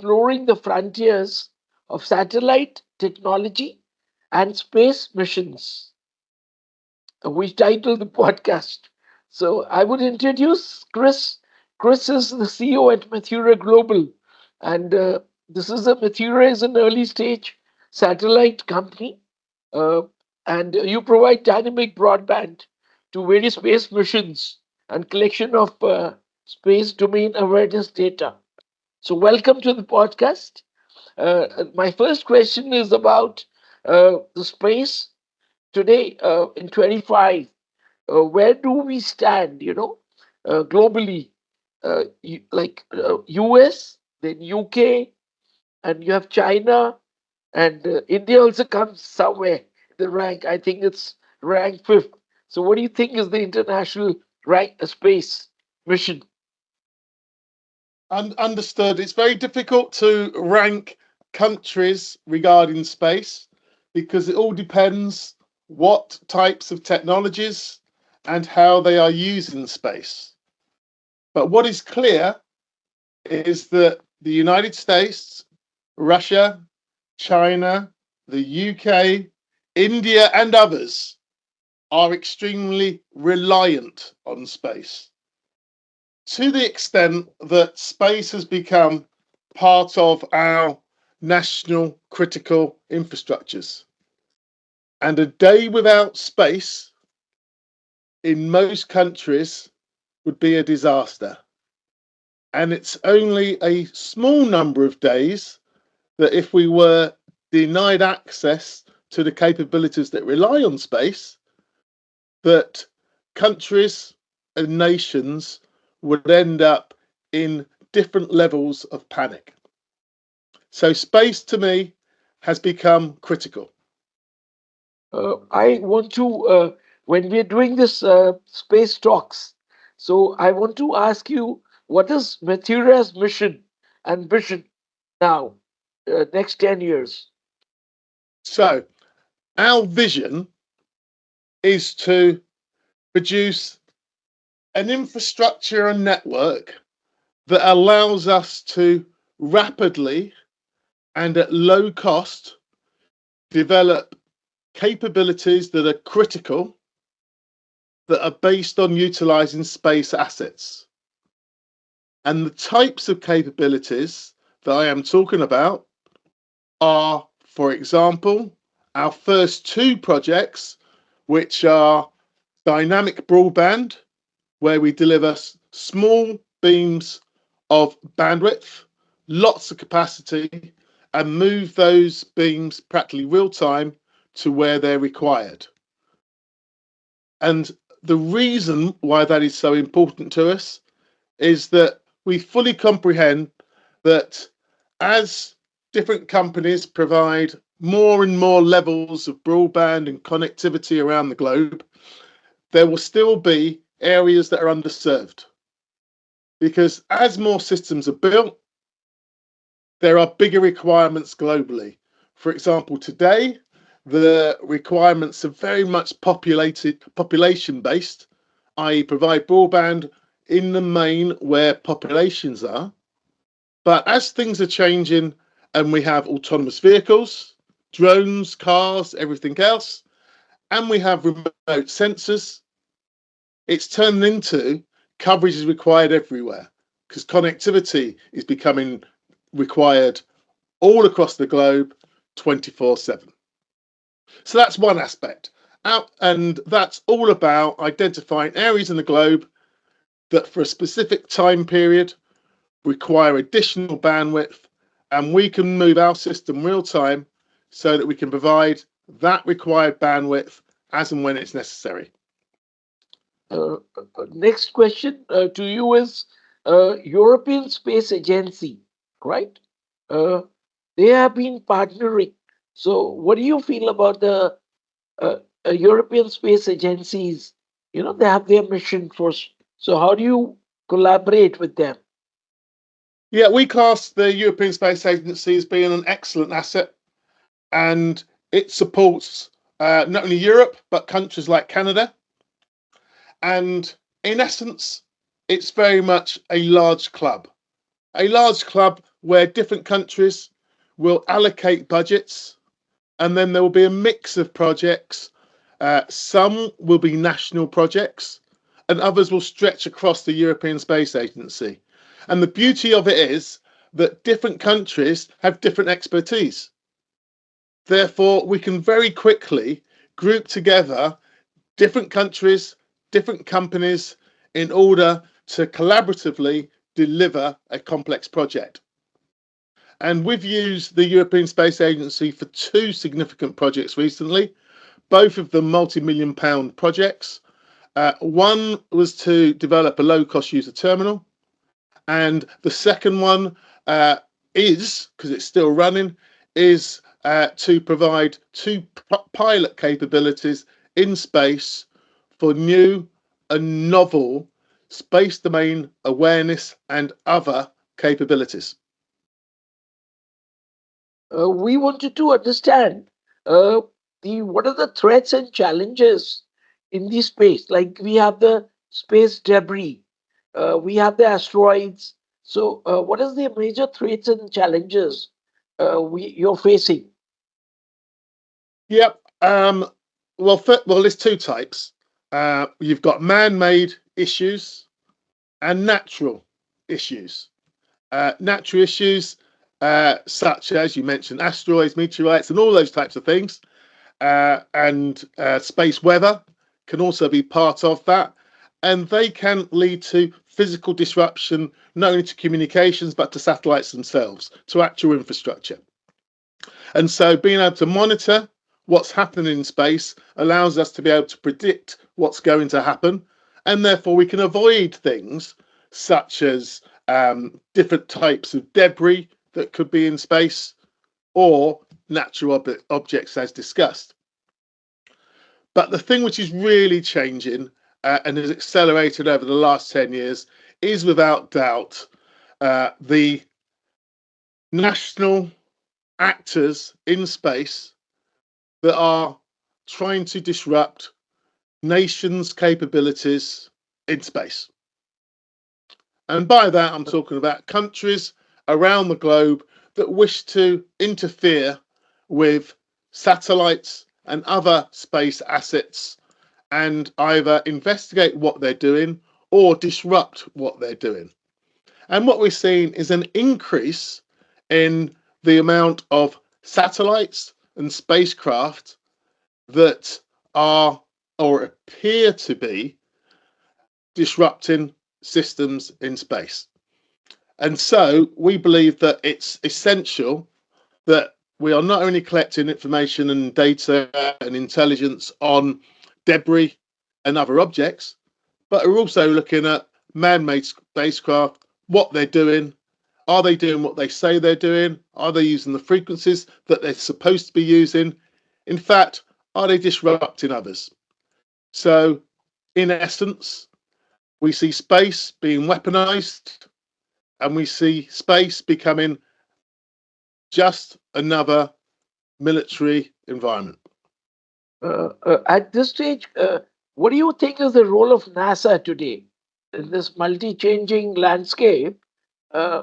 exploring the frontiers of satellite technology and space missions. We titled the podcast. So I would introduce Chris. Chris is the CEO at METHERA Global, and METHERA is an early stage satellite company, uh, and you provide dynamic broadband to various space missions and collection of space domain awareness data. So welcome to the podcast. My first question is about the space today in 25. Where do we stand, globally? US, then UK, and you have China, and India also comes somewhere in the rank. I think it's rank fifth. So, what do you think is the international rank space mission? Understood. It's very difficult to rank countries regarding space because it all depends what types of technologies and how they are used in space. But what is clear is that the United States, Russia, China, the UK, India, and others are extremely reliant on space, to the extent that space has become part of our national critical infrastructures. And a day without space in most countries would be a disaster. And it's only a small number of days that if we were denied access to the capabilities that rely on space, that countries and nations would end up in different levels of panic. So space to me has become critical. I want to, when we're doing this space talks, so I want to ask you, what is METHERA's mission and vision now, next 10 years? So our vision is to produce an infrastructure and network that allows us to rapidly and at low cost develop capabilities that are critical, that are based on utilizing space assets. And the types of capabilities that I am talking about are, for example, our first two projects, which are dynamic broadband, where we deliver small beams of bandwidth, lots of capacity, and move those beams practically real time to where they're required. And the reason why that is so important to us is that we fully comprehend that as different companies provide more and more levels of broadband and connectivity around the globe, there will still be areas that are underserved. Because as more systems are built, there are bigger requirements globally. For example, today, the requirements are very much population based, i.e., provide broadband in the main where populations are. But as things are changing and we have autonomous vehicles, drones, cars, everything else, and we have remote sensors, it's turned into coverage is required everywhere because connectivity is becoming required all across the globe 24/7. So that's one aspect. And that's all about identifying areas in the globe that for a specific time period require additional bandwidth, and we can move our system real time so that we can provide that required bandwidth as and when it's necessary. Next question to you is European Space Agency, right? Uh, they have been partnering. So, what do you feel about the European Space Agencies? They have their mission force. So, how do you collaborate with them? Yeah, we class the European Space Agency as being an excellent asset, and it supports not only Europe but countries like Canada. And in essence, it's very much a large club where different countries will allocate budgets, and then there will be a mix of projects. Some will be national projects, and others will stretch across the European Space Agency. And the beauty of it is that different countries have different expertise. Therefore, we can very quickly group together different countries, different companies in order to collaboratively deliver a complex project. And we've used the European Space Agency for two significant projects recently, both of them multi-million pound projects. One was to develop a low-cost user terminal, and the second one is, because it's still running, is to provide two pilot capabilities in space for new and novel space domain awareness and other capabilities. We wanted to understand uh, what are the threats and challenges in the space. Like we have the space debris, we have the asteroids. So, what is the major threats and challenges you're facing? Yep. Well, there's two types. You've got man-made issues and natural issues. Natural issues, such as you mentioned, asteroids, meteorites, and all those types of things, and space weather can also be part of that, and they can lead to physical disruption, not only to communications but to satellites themselves, to actual infrastructure. And so, being able to monitor what's happening in space allows us to be able to predict what's going to happen, and therefore we can avoid things such as different types of debris that could be in space or natural objects as discussed. But the thing which is really changing and has accelerated over the last 10 years is without doubt the national actors in space that are trying to disrupt nations' capabilities in space. And by that, I'm talking about countries around the globe that wish to interfere with satellites and other space assets and either investigate what they're doing or disrupt what they're doing. And what we're seeing is an increase in the amount of satellites and spacecraft that are or appear to be disrupting systems in space. And so we believe that it's essential that we are not only collecting information and data and intelligence on debris and other objects, but are also looking at man-made spacecraft, what they're doing. Are they doing what they say they're doing? Are they using the frequencies that they're supposed to be using? In fact, are they disrupting others? So, in essence, we see space being weaponized, and we see space becoming just another military environment. At this stage, what do you think is the role of NASA today in this multi-changing landscape?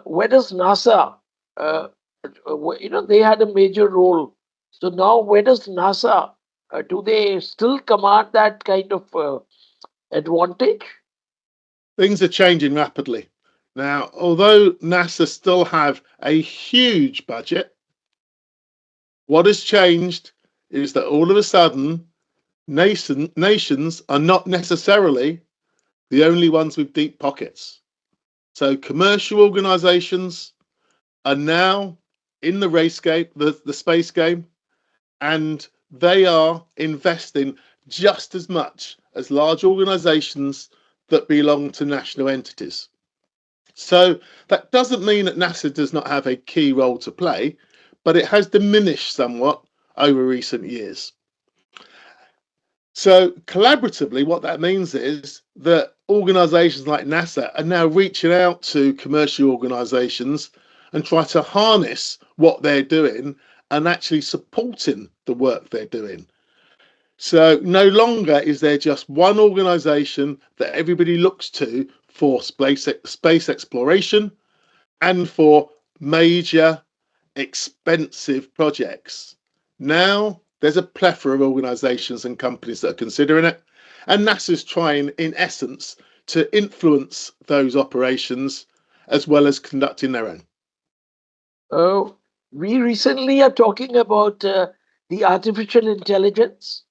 Where does NASA, they had a major role. So now, where does NASA? Do they still command that kind of advantage? Things are changing rapidly. Now, although NASA still have a huge budget, what has changed is that all of a sudden, nations are not necessarily the only ones with deep pockets. So commercial organizations are now in the race game, the space game, and they are investing just as much as large organizations that belong to national entities. So that doesn't mean that NASA does not have a key role to play, but it has diminished somewhat over recent years. So collaboratively, what that means is that organizations like NASA are now reaching out to commercial organizations and try to harness what they're doing and actually supporting the work they're doing. So no longer is there just one organization that everybody looks to for space exploration and for major, expensive projects. Now there's a plethora of organisations and companies that are considering it, and NASA's trying, in essence, to influence those operations as well as conducting their own. Uh, we recently are talking about the artificial intelligence,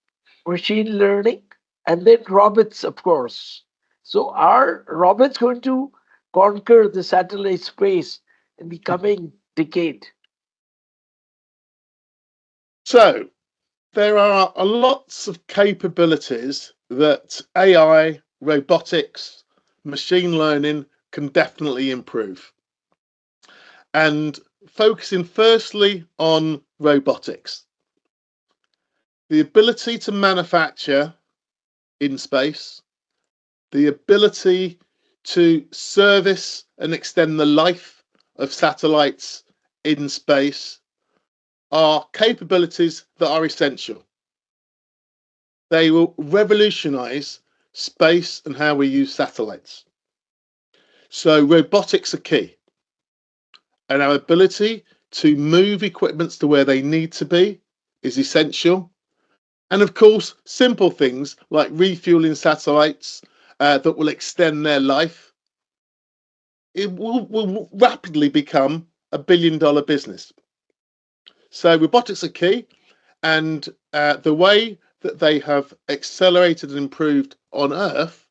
machine learning, and then robots, of course. So, are robots going to conquer the satellite space in the coming decade? So there are lots of capabilities that AI, robotics, machine learning can definitely improve. And focusing firstly on robotics, the ability to manufacture in space, the ability to service and extend the life of satellites in space are capabilities that are essential. They will revolutionize space and how we use satellites. So robotics are key, and our ability to move equipments to where they need to be is essential. And of course, simple things like refueling satellites that will extend their life, it will rapidly become $1 billion business. So robotics are key, and the way that they have accelerated and improved on Earth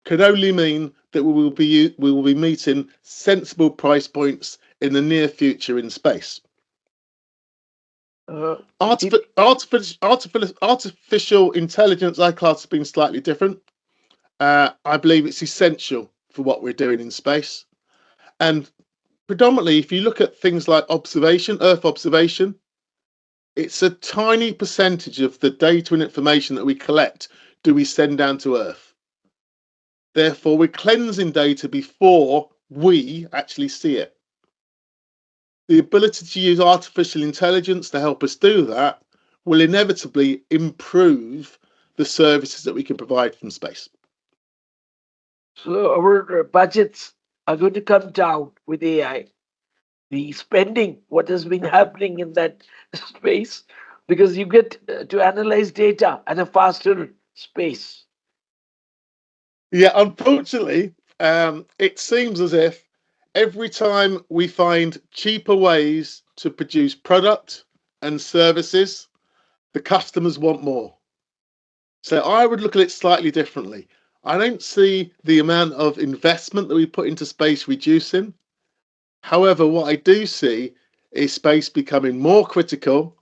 could only mean that we will be meeting sensible price points in the near future in space. Uh, it, Artificial intelligence, I class as being slightly different. I believe it's essential for what we're doing in space. And predominantly, if you look at things like observation, Earth observation, it's a tiny percentage of the data and information that we collect do we send down to Earth. Therefore, we're cleansing data before we actually see it. The ability to use artificial intelligence to help us do that will inevitably improve the services that we can provide from space. so, our budgets are going to come down with AI. The spending, what has been happening in that space, because you get to analyze data at a faster space. Yeah, unfortunately, it seems as if every time we find cheaper ways to produce product and services, the customers want more. So I would look at it slightly differently. I don't see the amount of investment that we put into space reducing. However, what I do see is space becoming more critical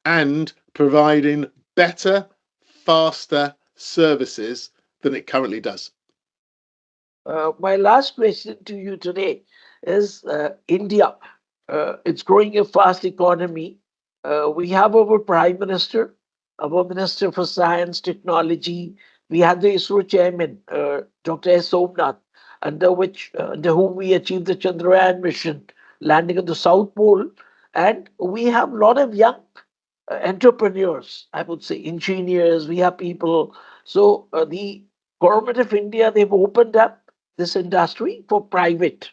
and providing better, faster services than it currently does. My last question to you today is India. It's growing a fast economy. We have our Prime Minister, our Minister for Science, Technology. We had the ISRO chairman, Dr. S. Somnath, under whom we achieved the Chandrayaan mission, landing on the South Pole. And we have a lot of young entrepreneurs, I would say, engineers. We have people. So the government of India, they've opened up this industry for private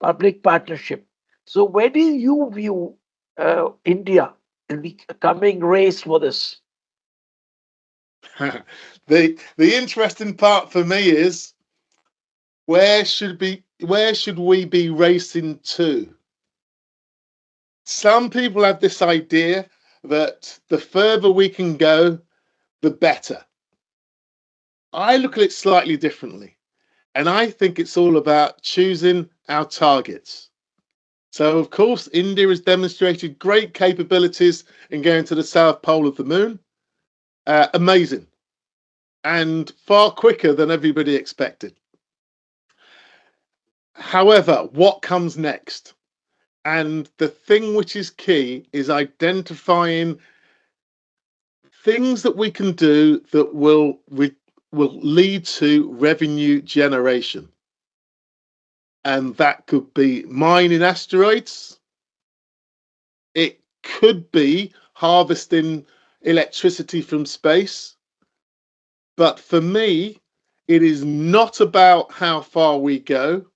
public partnership. So where do you view India in the coming race for this? The interesting part for me is where should we be racing to? Some people have this idea that the further we can go, the better. I look at it slightly differently, and I think it's all about choosing our targets. So, of course, India has demonstrated great capabilities in going to the South Pole of the moon. Amazing. And far quicker than everybody expected. However, what comes next? And the thing which is key is identifying things that we can do that will lead to revenue generation. And that could be mining asteroids. It could be harvesting electricity from space. But for me, it is not about how far we go.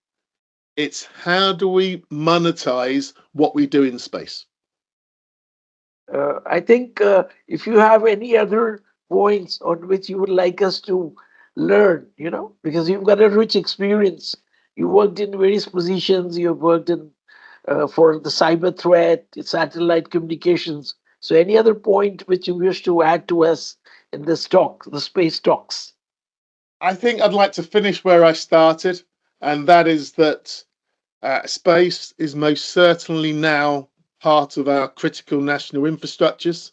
It's how do we monetize what we do in space? I think if you have any other points on which you would like us to learn, because you've got a rich experience. You worked in various positions. You've worked in for the cyber threat, satellite communications. So, any other point which you wish to add to us in this talk, the space talks? I think I'd like to finish where I started, and that is that space is most certainly now part of our critical national infrastructures.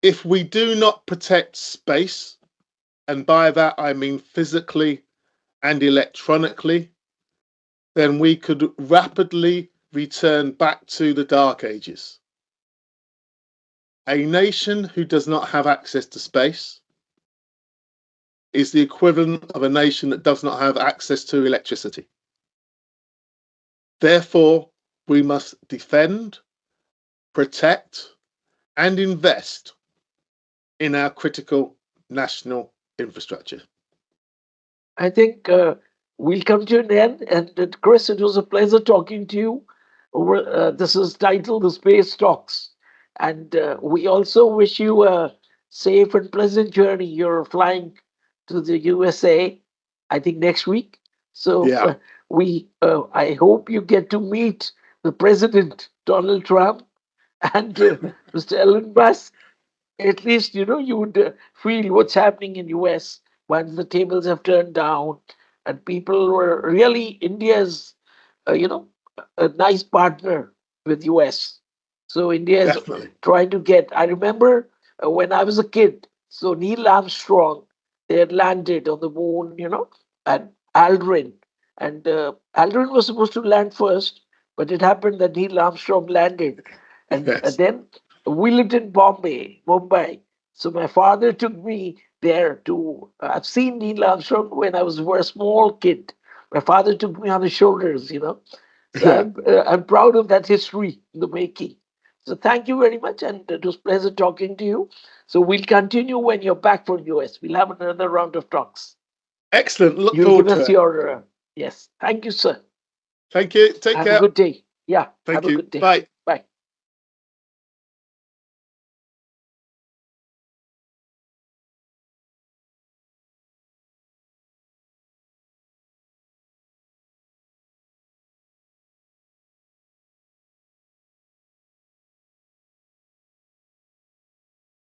If we do not protect space, and by that I mean physically and electronically, then we could rapidly return back to the Dark Ages. A nation who does not have access to space is the equivalent of a nation that does not have access to electricity. Therefore, we must defend, protect, and invest in our critical national infrastructure. I think we'll come to an end. And Chris, it was a pleasure talking to you. This is titled The Space Talks. And we also wish you a safe and pleasant journey. You're flying to the USA, I think, next week. So Yeah, I hope you get to meet the President, Donald Trump, and Mr. Elon Musk. At least you would feel what's happening in US once the tables have turned down and people were really India's you know a nice partner with US. So India is definitely. trying to get. I remember when I was a kid, so Neil Armstrong, they had landed on the moon, and Aldrin, and Aldrin was supposed to land first, but it happened that Neil Armstrong landed, and Yes. then we lived in Mumbai. So my father took me there to. I've seen Neil Armstrong when I was a small kid. My father took me on his shoulders. So Yeah. I'm proud of that history in the making. So thank you very much, and it was a pleasure talking to you. So we'll continue when you're back from US. We'll have another round of talks. Excellent. Look You'll give forward to us it. your yes. Thank you, sir. Thank you. Take Have a care. good day. Yeah, have Thank a you. good day. Bye.